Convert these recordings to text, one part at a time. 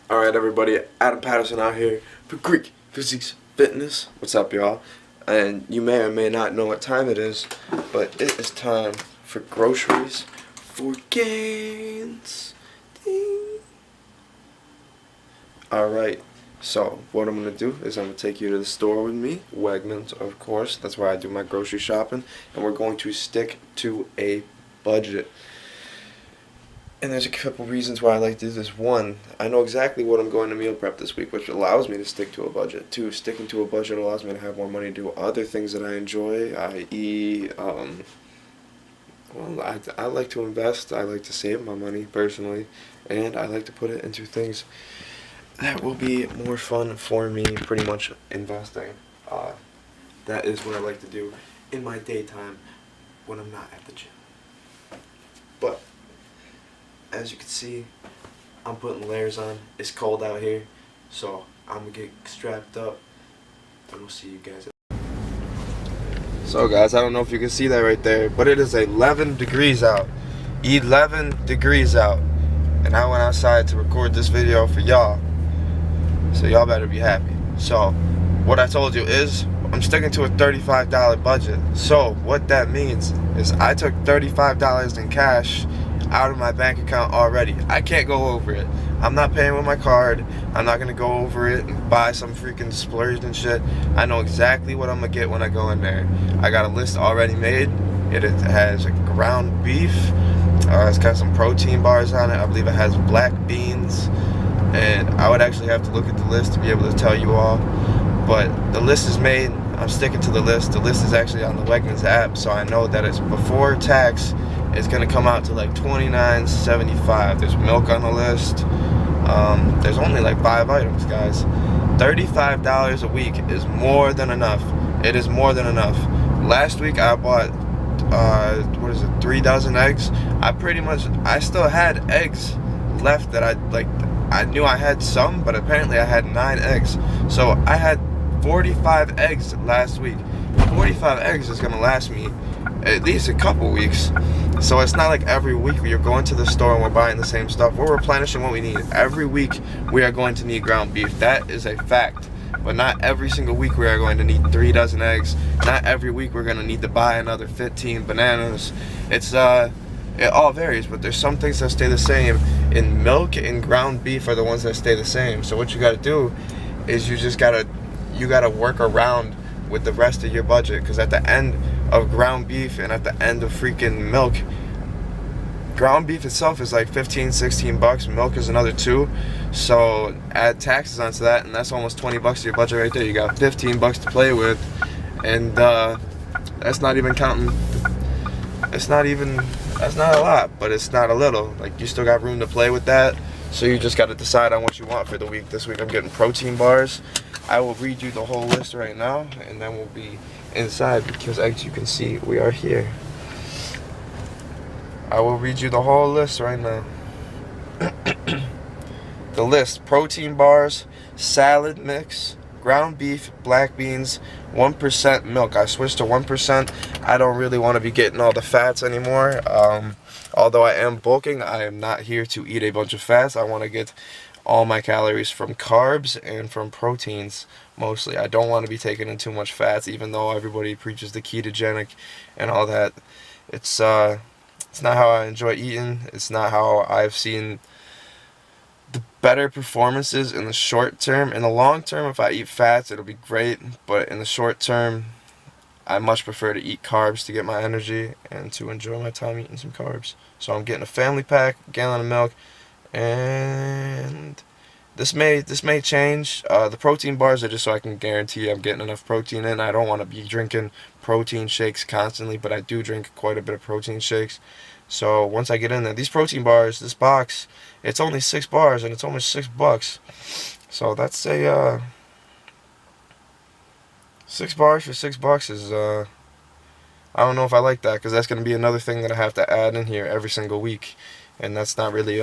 Alright everybody, Adam Patterson out here for Greek Physiques Fitness. What's up y'all? And you may or may not know what time it is, but it is time for groceries for gains. Ding. Alright, so what I'm going to do is I'm going to take you to the store with me, Wegmans of course, that's where I do my grocery shopping, and we're going to stick to a budget. And there's a couple reasons why I like to do this. One, I know exactly what I'm going to meal prep this week, which allows me to stick to a budget. Two, sticking to a budget allows me to have more money to do other things that I enjoy, i.e., I like to invest, I like to save my money personally, and I like to put it into things that will be more fun for me, pretty much investing. That is what I like to do in my daytime when I'm not at the gym. But as you can see, I'm putting layers on. It's cold out here, so I'm gonna get strapped up, and we'll see you guys. So guys, I don't know if you can see that right there, but it is 11 degrees out. 11 degrees out. And I went outside to record this video for y'all. So y'all better be happy. So, what I told you is, I'm sticking to a $35 budget. So, what that means is I took $35 in cash out of my bank account already. I can't go over it. I'm not paying with my card. I'm not gonna go over it and buy some freaking splurge and shit. I know exactly what I'm gonna get when I go in there. I got a list already made. It has ground beef. It's got some protein bars on it. I believe it has black beans. And I would actually have to look at the list to be able to tell you all. But the list is made. I'm sticking to the list. The list is actually on the Wegmans app, so I know that it's before tax. It's gonna come out to like $29.75. There's milk on the list. There's only like 5 items, guys. $35 a week is more than enough. It is more than enough. Last week I bought 3 dozen eggs. I still had eggs left that I knew I had some, but apparently I had 9 eggs. So I had 45 eggs last week. 45 eggs is gonna last me at least a couple weeks. So it's not like every week we are going to the store and we're buying the same stuff. We're replenishing what we need. Every week we are going to need ground beef. That is a fact. But not every single week we are going to need 3 dozen eggs. Not every week we're going to need to buy another 15 bananas. It all varies, but there's some things that stay the same. In milk and ground beef are the ones that stay the same. So what you got to do is you gotta work around with the rest of your budget, because at the end of ground beef and at the end of freaking milk, ground beef itself is like 15-16 bucks. Milk is another 2. So add taxes onto that, and that's almost 20 bucks to your budget right there. You got 15 bucks to play with, and that's not even counting. That's not a lot, but it's not a little. Like, you still got room to play with that. So you just got to decide on what you want for the week. This week I'm getting protein bars. I will read you the whole list right now, and then we'll be inside, because as you can see, we are here. I will read you the whole list right now. The list: protein bars, salad mix, ground beef, black beans, 1% milk. I switched to 1%. I don't really want to be getting all the fats anymore. Although I am bulking, I am not here to eat a bunch of fats. I want to get all my calories from carbs and from proteins mostly. I don't want to be taking in too much fats, even though everybody preaches the ketogenic and all that. It's not how I enjoy eating. It's not how I've seen the better performances in the short term. In the long term, if I eat fats, it'll be great, but in the short term, I much prefer to eat carbs to get my energy and to enjoy my time eating some carbs. So I'm getting a family pack, a gallon of milk, and this may change. The protein bars are just so I can guarantee I'm getting enough protein in. I don't want to be drinking protein shakes constantly, but I do drink quite a bit of protein shakes. So once I get in there, these protein bars, this box, it's only 6 bars and it's almost 6 bucks. So that's a 6 bars for 6 bucks is I don't know if I like that, because that's going to be another thing that I have to add in here every single week, and that's not really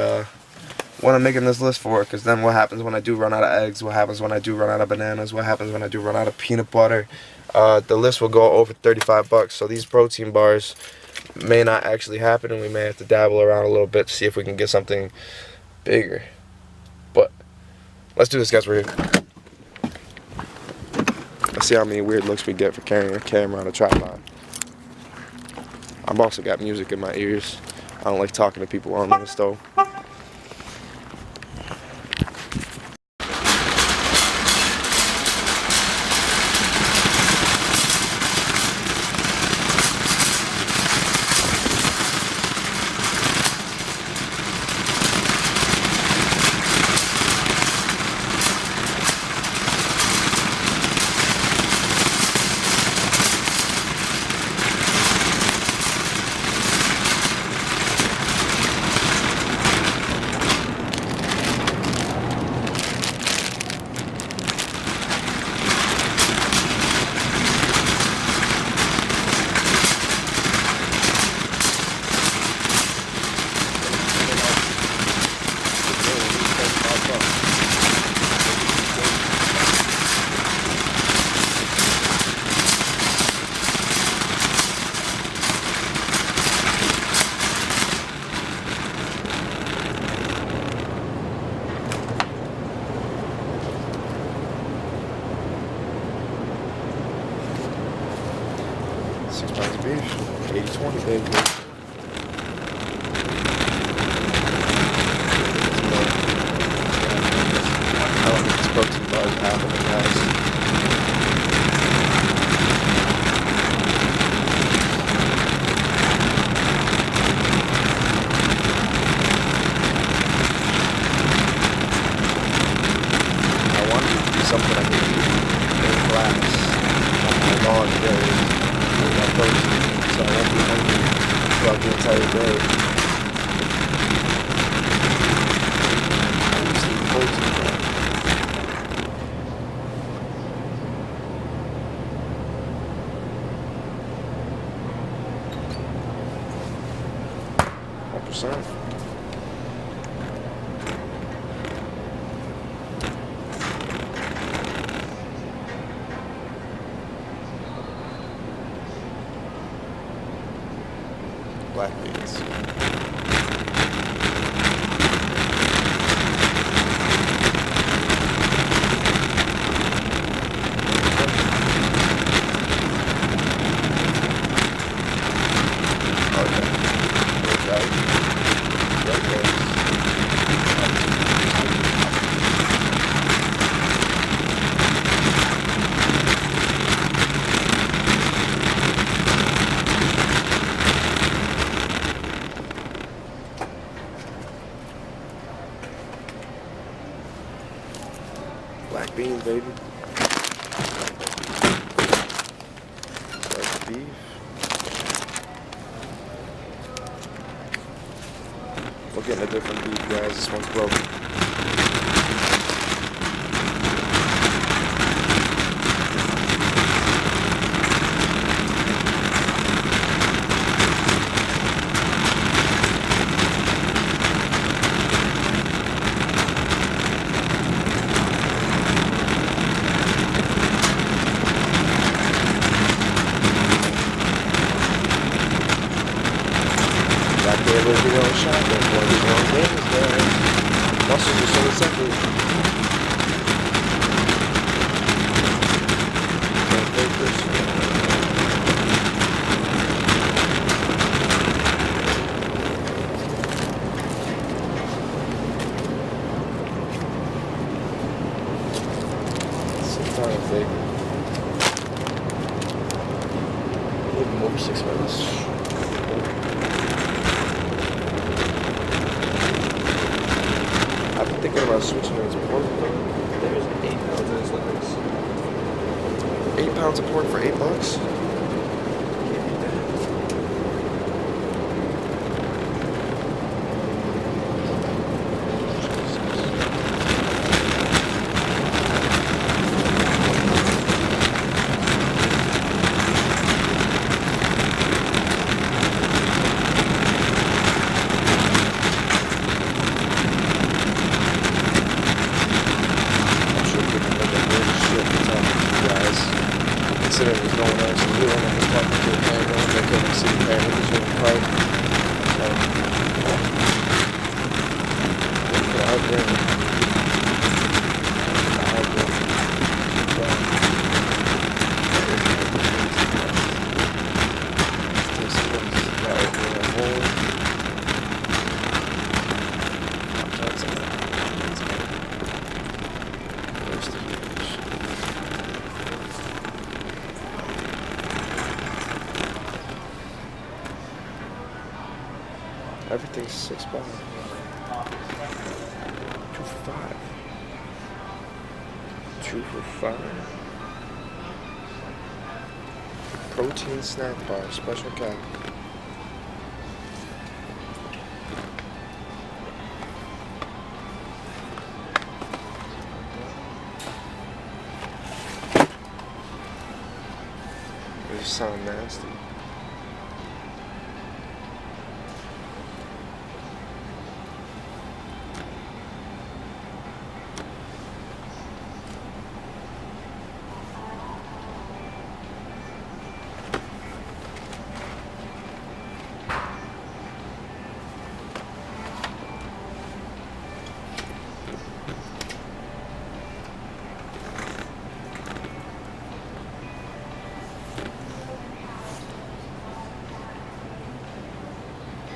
what I'm making this list for. Because then what happens when I do run out of eggs? What happens when I do run out of bananas? What happens when I do run out of peanut butter? The list will go over 35 bucks. So these protein bars may not actually happen, and we may have to dabble around a little bit to see if we can get something bigger. But Let's do this, guys. We're here. Let's see how many weird looks we get for carrying a camera on a tripod. I've also got music in my ears. I don't like talking to people while I'm on the stove. 6 pounds of beef, 80-20, baby. I don't think this protein bar is happening, guys. I want it to be something I can eat in glass on my lawn days. Protein, so I won't be hungry throughout the entire day. I just eat protein, bro. %. Black beans. Black beans, baby. Sliced beef. We're getting a different beef, guys. This one's broken. They live your own shop, they're your own business, guys. Muscles are so separate. Can't fake this. Sometimes they live more 6 minutes. I've been thinking about switching to pork though. There's 8 pounds of this legs. 8 pounds of pork for $8? Can't beat that. Considering what's going on, so we don't just talk to a camera and they couldn't see the camera, just with the pipe. So, out there. Everything's $6. 2 for $5. 2 for $5. Protein snack bar, special K. They sound nasty.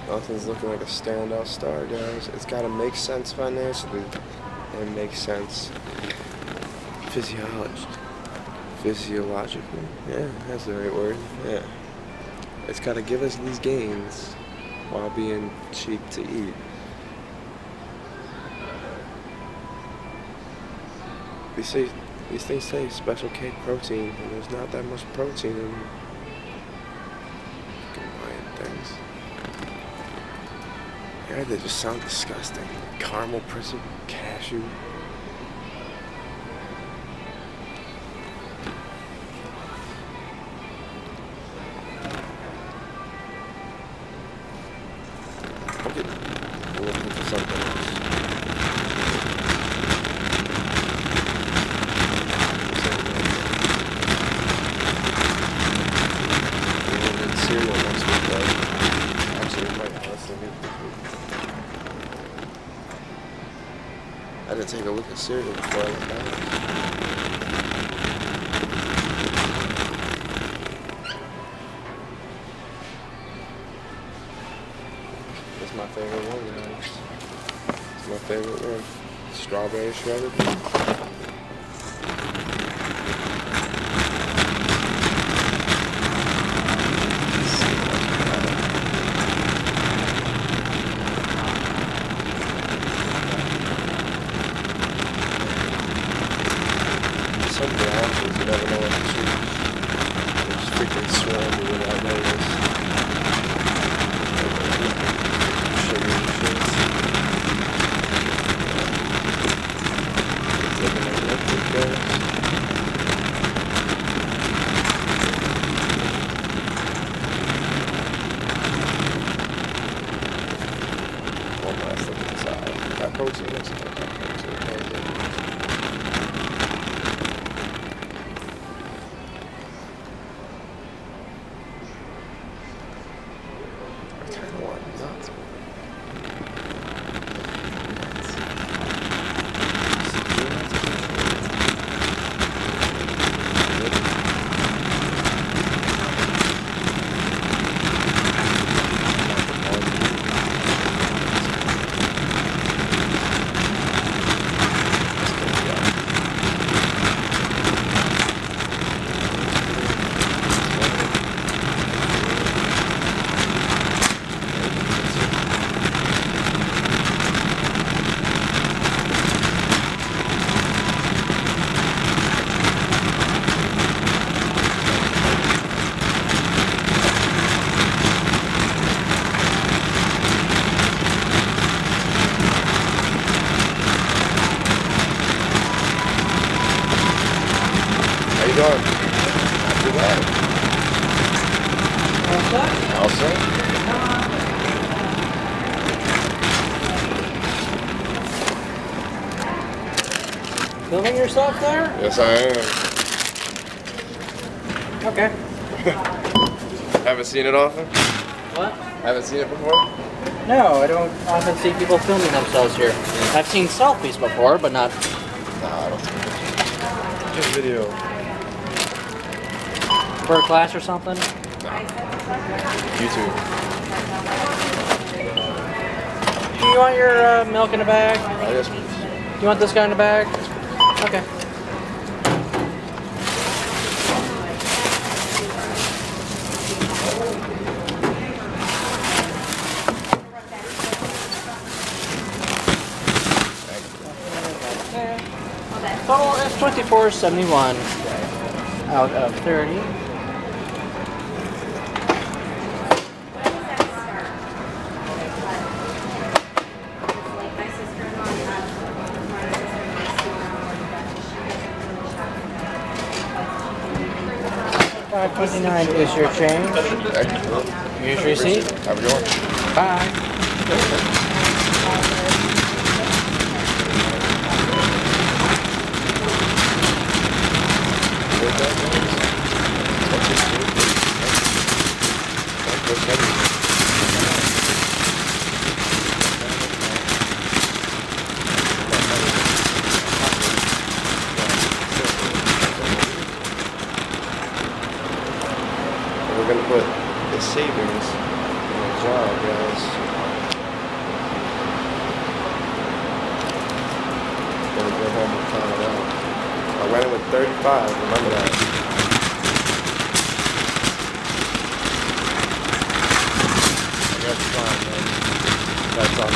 Nothing's looking like a standout star, guys. It's got to make sense financially and make sense physiologically. Yeah, that's the right word. Yeah. It's got to give us these gains while being cheap to eat. These things say special K protein, and there's not that much protein in buying things. Yeah, they just sound disgusting. Caramel prison, cashew. Okay, we're looking for something else. Cereal next week, though. Actually, we might honestly get this week. I had to take a look at cereal before I went back. That's my favorite one, guys. It's my favorite one. Strawberry shredded. Some branches, you never know what to choose. They just freaking swarm me without notice. Sugar and shit. It's looking like electric bells. One last look inside. That protein looks like that protein. Nuts. How you doing? Not too bad. All set? Filming yourself there? Yes, I am. Okay. Haven't seen it often? What? Haven't seen it before? No, I don't often see people filming themselves here. I've seen selfies before, but not... Nah, I don't think it's just video. For a class or something? Nah. YouTube. Do you want your milk in a bag? Yes, please. You want this guy in a bag? Okay. Total is $24.71 out of 30. $5.29 is your change. Here's your receipt. Have a good one. Bye. We're gonna put the savings in a jar, guys. Gonna go home and count it out. I went in with 35, remember that. That's fine, man. That's all.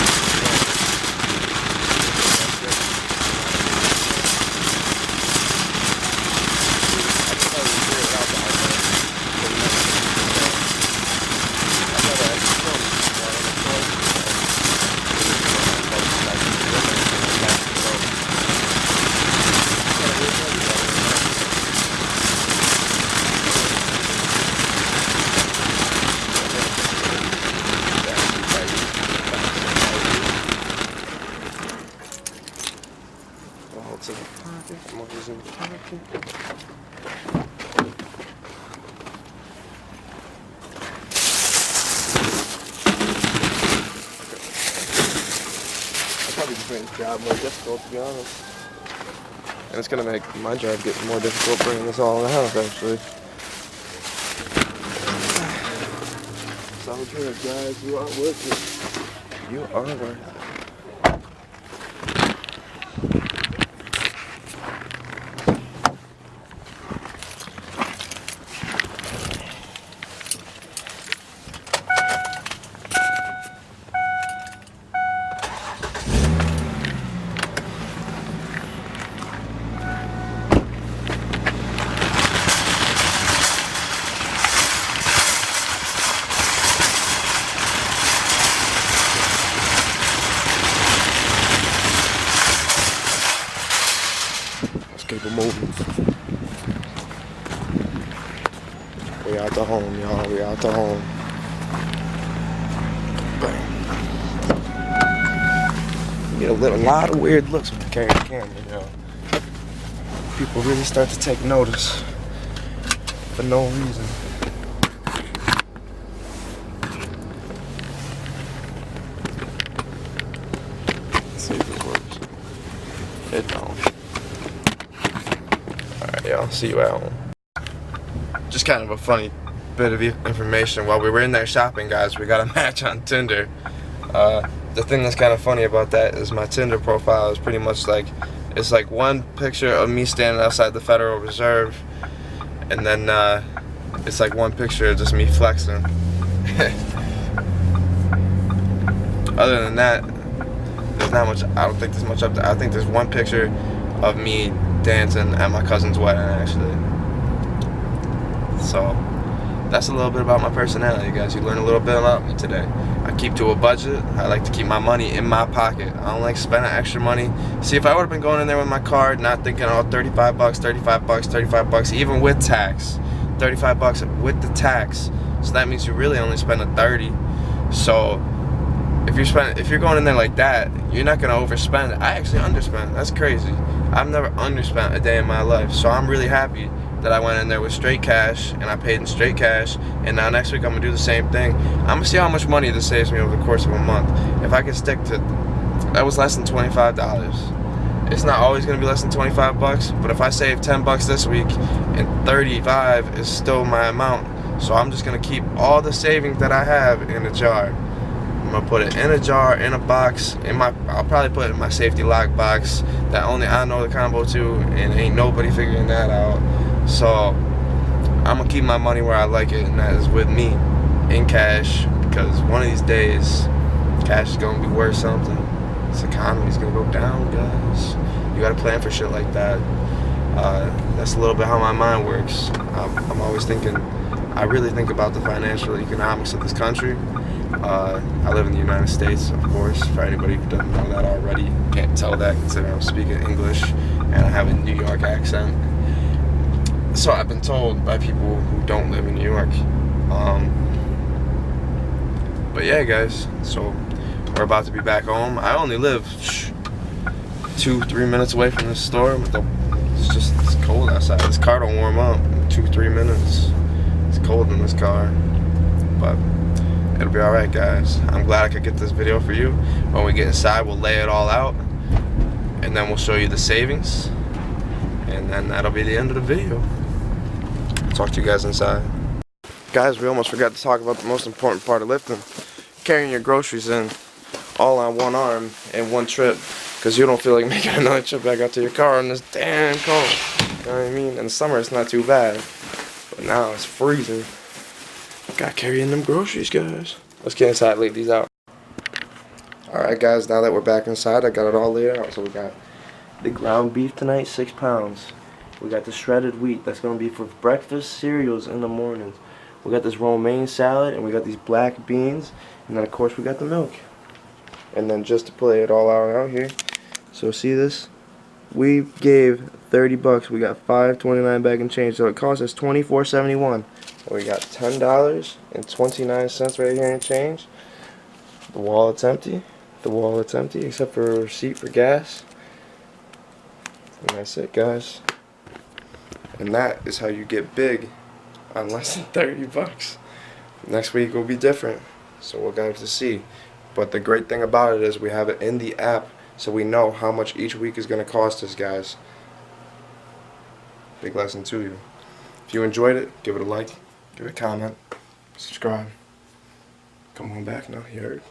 In the pocket. Money's in the pocket. I'll probably just make this job more difficult, to be honest. And it's gonna make my job get more difficult bringing this all in the house, actually. It's all good, guys. You are worth it. You are worth it. Keep it moving. We out the home, y'all. We out the home. Bam. You get a lot of weird looks when you carry the camera, you know. People really start to take notice for no reason. Let's see if it works. It don't. I'll see you at home. Just kind of a funny bit of information. While we were in there shopping, guys, we got a match on Tinder. The thing that's kind of funny about that is my Tinder profile is pretty much like, it's like one picture of me standing outside the Federal Reserve, and then it's like one picture of just me flexing. Other than that, there's not much. I don't think there's much up there. I think there's one picture of me dancing at my cousin's wedding, actually. So that's a little bit about my personality, guys. You learn a little bit about me today. I keep to a budget. I like to keep my money in my pocket. I don't like spending extra money. See, if I would have been going in there with my card, not thinking, oh, 35 bucks, 35 bucks, 35 bucks, even with tax, 35 bucks with the tax. So that means you really only spend a 30. So if you're going in there like that, you're not gonna overspend. I actually underspent. That's crazy. I've never underspent a day in my life. So I'm really happy that I went in there with straight cash and I paid in straight cash. And now next week I'm gonna do the same thing. I'm gonna see how much money this saves me over the course of a month. If I can stick to, that was less than $25. It's not always gonna be less than 25 bucks, but if I save 10 bucks this week and 35 is still my amount. So I'm just gonna keep all the savings that I have in a jar. I'm gonna put it in a jar, in a box, I'll probably put it in my safety lock box that only I know the combo to, and ain't nobody figuring that out. So I'm gonna keep my money where I like it, and that is with me, in cash, because one of these days, cash is gonna be worth something. This economy's gonna go down, guys. You gotta plan for shit like that. That's a little bit how my mind works. I'm always thinking. I really think about the financial economics of this country. I live in the United States, of course. For anybody who doesn't know that already, can't tell that considering I'm speaking English and I have a New York accent. So I've been told by people who don't live in New York. But yeah, guys. So we're about to be back home. I only live 2-3 minutes away from the store. It's cold outside. This car don't warm up in 2-3 minutes. It's cold in this car, but it'll be alright, guys. I'm glad I could get this video for you. When we get inside, we'll lay it all out, and then we'll show you the savings, and then that'll be the end of the video. Talk to you guys inside. Guys, we almost forgot to talk about the most important part of lifting. Carrying your groceries in all on one arm in one trip, because you don't feel like making another trip back out to your car in this damn cold. You know what I mean? In the summer it's not too bad, but now it's freezing. Gotta carry in them groceries, guys. Let's get inside, lay these out. Alright guys, now that we're back inside, I got it all laid out. So we got the ground beef tonight, 6 pounds. We got the shredded wheat, that's gonna be for breakfast cereals in the mornings. We got this romaine salad, and we got these black beans, and then of course we got the milk. And then just to play it all out here, so see this? We gave 30 bucks. We got $5.29 back and change, so it cost us $24.71. We got $10.29 right here in change. The wallet's empty. The wallet's empty except for a receipt for gas. And that's it, guys. And that is how you get big on less than 30 bucks. Next week will be different, so we'll have to see. But the great thing about it is we have it in the app, so we know how much each week is going to cost us, guys. Big lesson to you. If you enjoyed it, give it a like, give it a comment, subscribe. Come on back now, you heard?